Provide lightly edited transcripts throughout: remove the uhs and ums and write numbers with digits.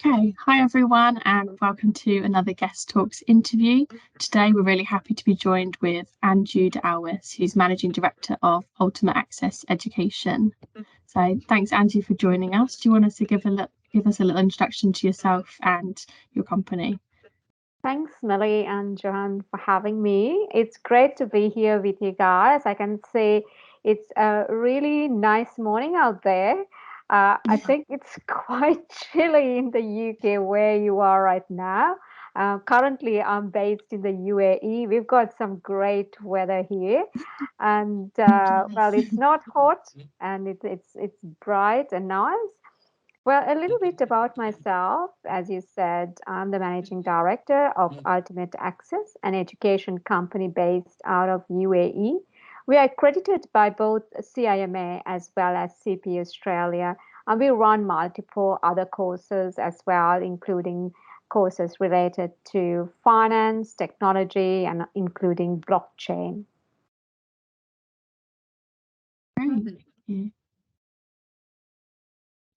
Okay, hi everyone, and welcome to another Guest Talks interview. Today, we're really happy to be joined with Anju De Alwis, who's Managing Director of Ultimate Access Education. So, thanks, Anju, for joining us. Do you want us to give us a little introduction to yourself and your company? Thanks, Millie and Johan, for having me. It's great to be here with you guys. I can say it's a really nice morning out there. I think it's quite chilly in the UK where you are right now. Currently, I'm based in the UAE. We've got some great weather here, and well, it's not hot and it's bright and nice. Well, a little bit about myself. As you said, I'm the managing director of Ultimate Access, an education company based out of UAE. We are accredited by both CIMA as well as CP Australia, and we run multiple other courses as well, including courses related to finance, technology, and including blockchain. Great, thank you.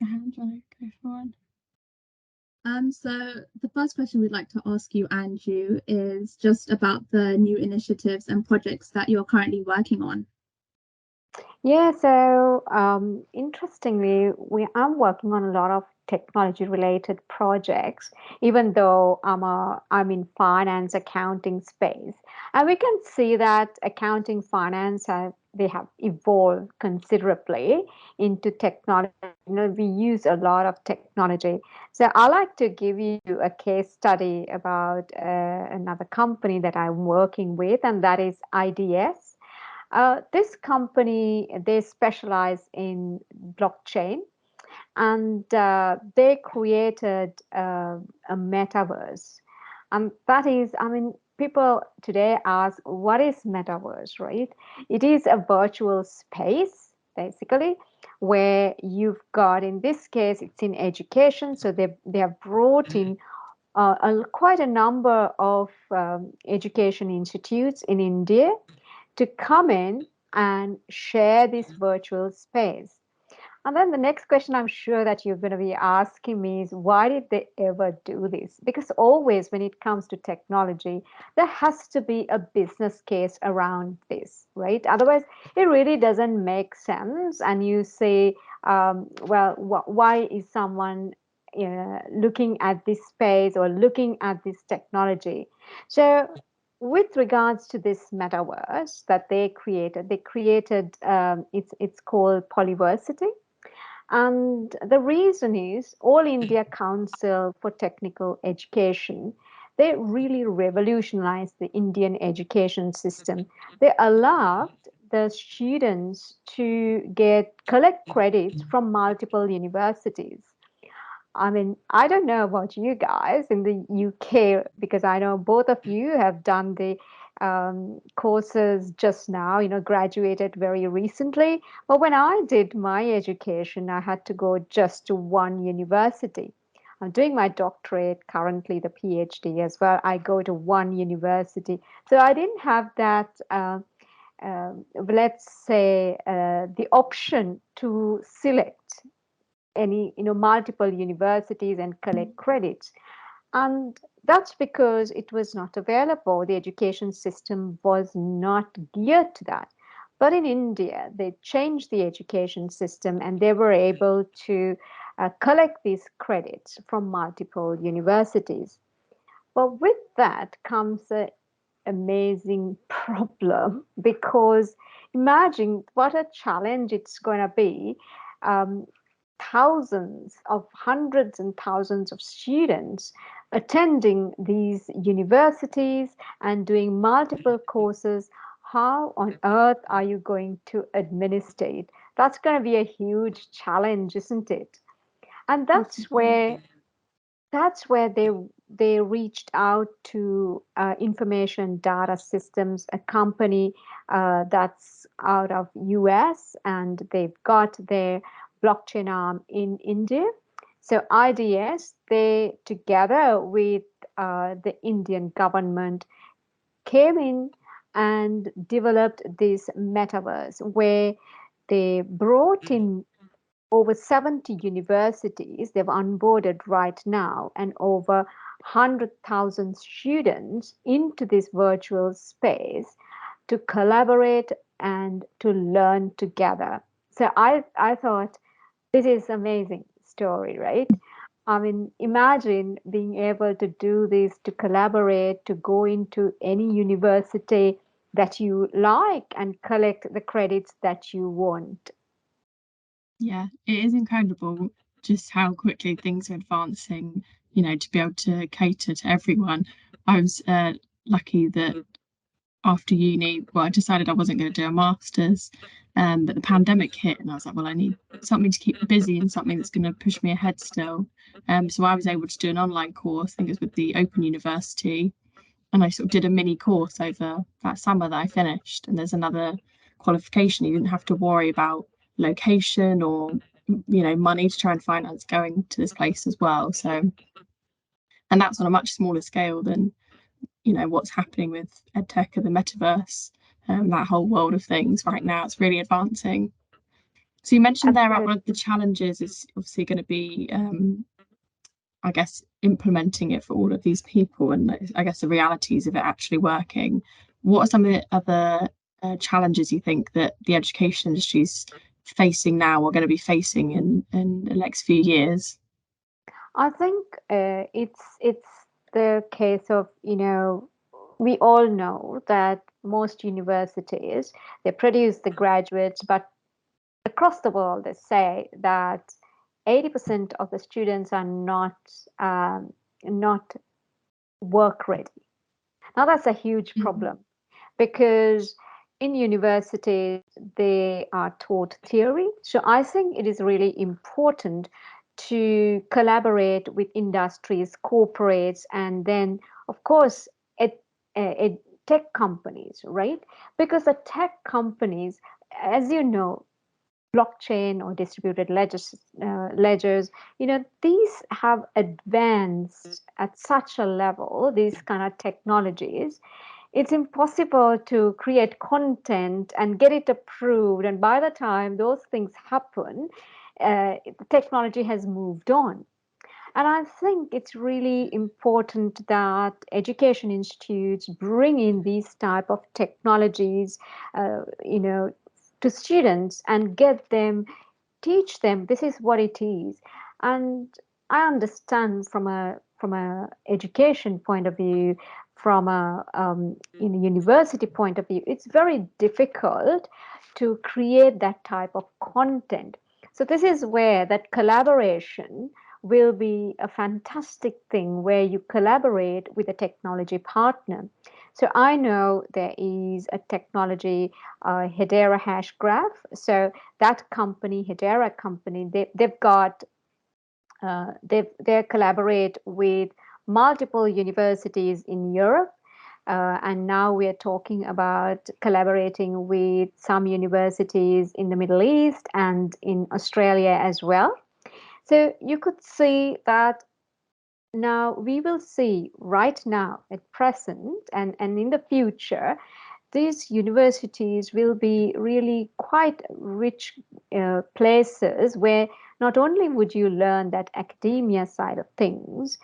Do you want to go for one? So the first question we'd like to ask you, Andrew, is just about the new initiatives and projects that you're currently working on. Yeah, so interestingly, I'm working on a lot of technology related projects, even though I'm in finance accounting space. And we can see that accounting finance they have evolved considerably into technology. We use a lot of technology. So I like to give you a case study about another company that I'm working with, and that is IDS. This company, they specialize in blockchain, and they created a metaverse. And that is, I mean, people today ask, what is metaverse, right? It is a virtual space, basically, where you've got, in this case, it's in education. So they have brought in quite a number of education institutes in India to come in and share this virtual space. And then the next question I'm sure that you're going to be asking me is, why did they ever do this? Because always when it comes to technology, there has to be a business case around this, right? Otherwise, it really doesn't make sense. And you say, well, why is someone looking at this space or looking at this technology? So with regards to this metaverse that they created it's called Polyversity, and the reason is All India Council for Technical Education. They really revolutionized the Indian education system. They allowed the students to collect credits from multiple universities. I mean, I don't know about you guys in the UK because I know both of you have done the courses just now, graduated very recently. But when I did my education, I had to go just to one university. I'm doing my doctorate currently, the PhD as well. I go to one university. So I didn't have that, let's say, the option to select any multiple universities and collect credits, and that's because it was not available. The education system was not geared to that. But in India, they changed the education system and they were able to collect these credits from multiple universities. But with that comes an amazing problem, because imagine what a challenge it's going to be. um, Thousands of hundreds and thousands of students attending these universities and doing multiple courses. How on earth are you going to administrate? That's going to be a huge challenge, isn't it? And that's where they reached out to Information Data Systems, a company that's out of US, and they've got their blockchain arm in India. So IDS, they together with the Indian government came in and developed this metaverse where they brought in over 70 universities they've onboarded right now, and over 100,000 students into this virtual space to collaborate and to learn together. So I thought this is amazing story, right? I mean, imagine being able to do this, to collaborate, to go into any university that you like and collect the credits that you want. Yeah, it is incredible just how quickly things are advancing, to be able to cater to everyone. I was lucky that after uni, well, I decided I wasn't going to do a master's, but the pandemic hit, and I was like, well, I need something to keep me busy and something that's going to push me ahead still. So I was able to do an online course. I think it was with the Open University, and I sort of did a mini course over that summer that I finished. And there's another qualification. You didn't have to worry about location or money to try and finance going to this place as well. So, and that's on a much smaller scale than what's happening with edtech and the metaverse, that whole world of things right now. It's really advancing. So you mentioned there one of the challenges is obviously going to be, I guess, implementing it for all of these people, and I guess the realities of it actually working. What are some of the other challenges you think that the education industry is facing now or going to be facing in the next few years? I think it's the case of, we all know that most universities, they produce the graduates, but across the world they say that 80% of the students are not work ready. Now that's a huge problem because in universities they are taught theory. So I think it is really important to collaborate with industries, corporates, and then of course tech companies, right? Because the tech companies, as you know, blockchain or distributed ledgers, these have advanced at such a level, these kind of technologies. It's impossible to create content and get it approved. And by the time those things happen, the technology has moved on. And I think it's really important that education institutes bring in these type of technologies, to students and get them, teach them this is what it is. And I understand from a education point of view, from a university point of view, it's very difficult to create that type of content. So this is where that collaboration will be a fantastic thing, where you collaborate with a technology partner. So I know there is a technology, Hedera Hash Graph. So that company, Hedera company, they've got they collaborate with multiple universities in Europe. And now we are talking about collaborating with some universities in the Middle East and in Australia as well. So you could see that now we will see right now at present and in the future, these universities will be really quite rich places where not only would you learn that academia side of things,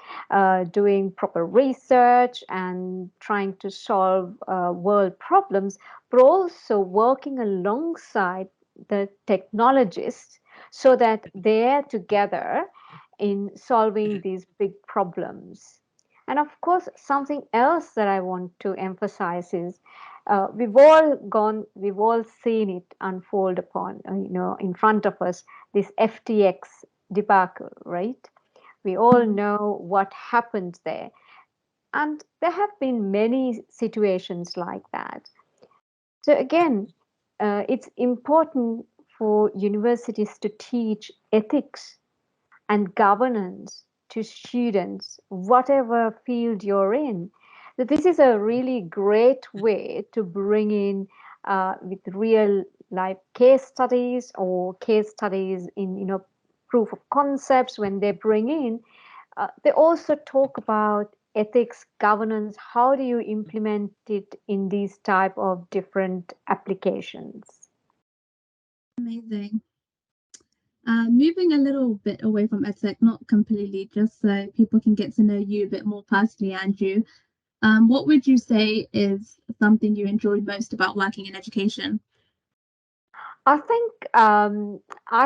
doing proper research and trying to solve world problems, but also working alongside the technologists so that they're together in solving these big problems. And of course, something else that I want to emphasize is we've all seen it unfold upon, in front of us, this FTX debacle, right? We all know what happened there. And there have been many situations like that. So again, it's important for universities to teach ethics and governance to students, whatever field you're in. So this is a really great way to bring in with real life case studies or case studies in proof of concepts. When they bring in, they also talk about ethics, governance. How do you implement it in these type of different applications? Amazing. Moving a little bit away from EdTech, not completely, just so people can get to know you a bit more personally, Andrew. What would you say is something you enjoy most about working in education? I think I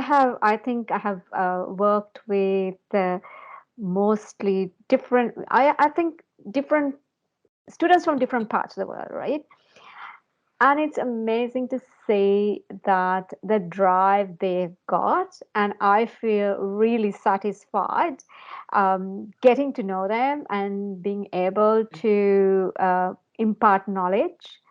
have worked with mostly different. I think different students from different parts of the world, right? And it's amazing to see that the drive they've got, and I feel really satisfied getting to know them and being able to impart knowledge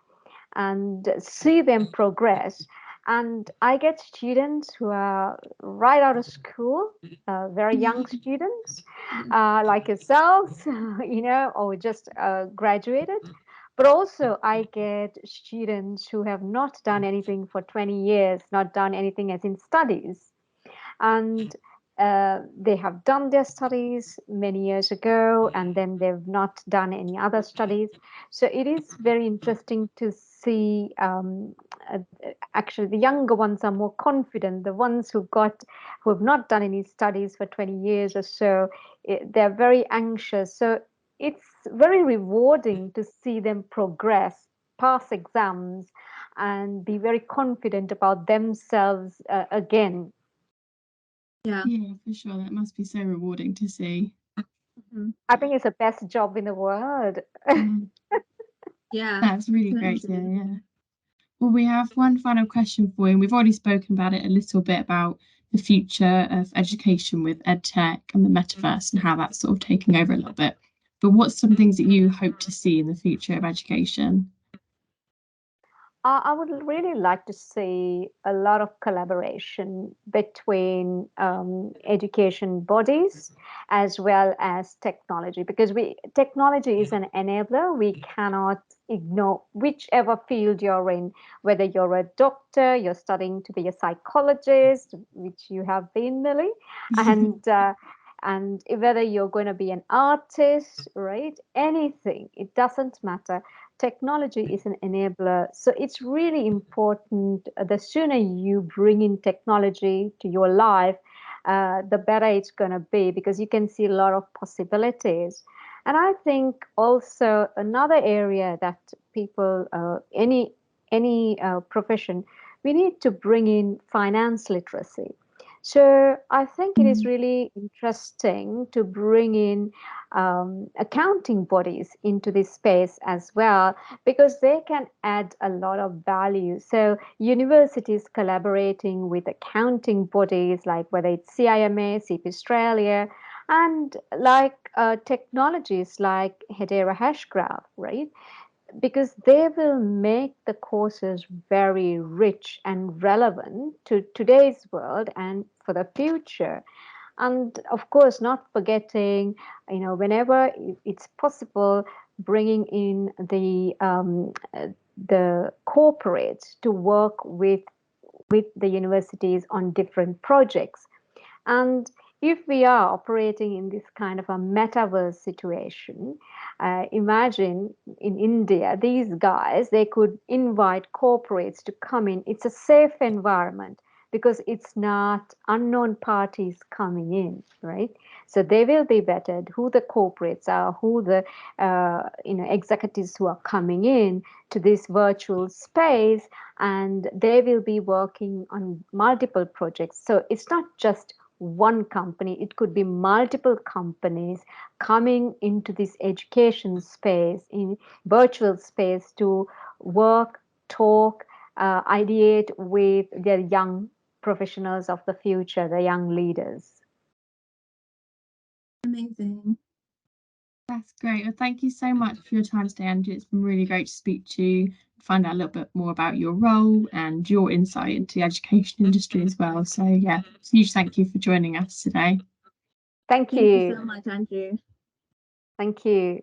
and see them progress. And I get students who are right out of school, very young students, like yourselves, or just graduated. But also, I get students who have not done anything for 20 years, not done anything as in studies, and they have done their studies many years ago and then they've not done any other studies. So it is very interesting to see uh, actually the younger ones are more confident. The ones who have not done any studies for 20 years or so, they're very anxious. So it's very rewarding to see them progress, pass exams, and be very confident about themselves again. Yeah. Yeah, for sure. That must be so rewarding to see. Mhm. I think it's the best job in the world. Mm, Yeah, that's really great to hear. totally. Yeah. Well, we have one final question for you. And we've already spoken about it a little bit about the future of education with EdTech and the metaverse and how that's sort of taking over a little bit. But what's some things that you hope to see in the future of education? I would really like to see a lot of collaboration between education bodies as well as technology, because technology is an enabler. We cannot ignore whichever field you're in, whether you're a doctor, you're studying to be a psychologist, which you have been, Millie, and and whether you're going to be an artist, right? Anything, it doesn't matter. Technology is an enabler. So it's really important. The sooner you bring in technology to your life, the better it's going to be, because you can see a lot of possibilities. And I think also another area that people, any profession, we need to bring in finance literacy. So I think it is Mm, really interesting to bring in accounting bodies into this space as well, because they can add a lot of value. So universities collaborating with accounting bodies, like whether it's CIMA, CP Australia, and like technologies like Hedera Hashgraph, right? Because they will make the courses very rich and relevant to today's world and for the future. And of course, not forgetting, whenever it's possible, bringing in the corporates to work with the universities on different projects. And if we are operating in this kind of a metaverse situation, imagine in India, these guys, they could invite corporates to come in. It's a safe environment because it's not unknown parties coming in, right? So they will be vetted who the corporates are, who the executives who are coming in to this virtual space, and they will be working on multiple projects. So it's not just one company, it could be multiple companies coming into this education space, in virtual space, to work, talk, ideate with their young professionals of the future, the young leaders. Amazing. that's great. Well, thank you so much for your time today, Andrew. It's been really great to speak to you, find out a little bit more about your role and your insight into the education industry as well. So, yeah, huge thank you for joining us today. Thank Thank you you. so much, Andrew. Thank you.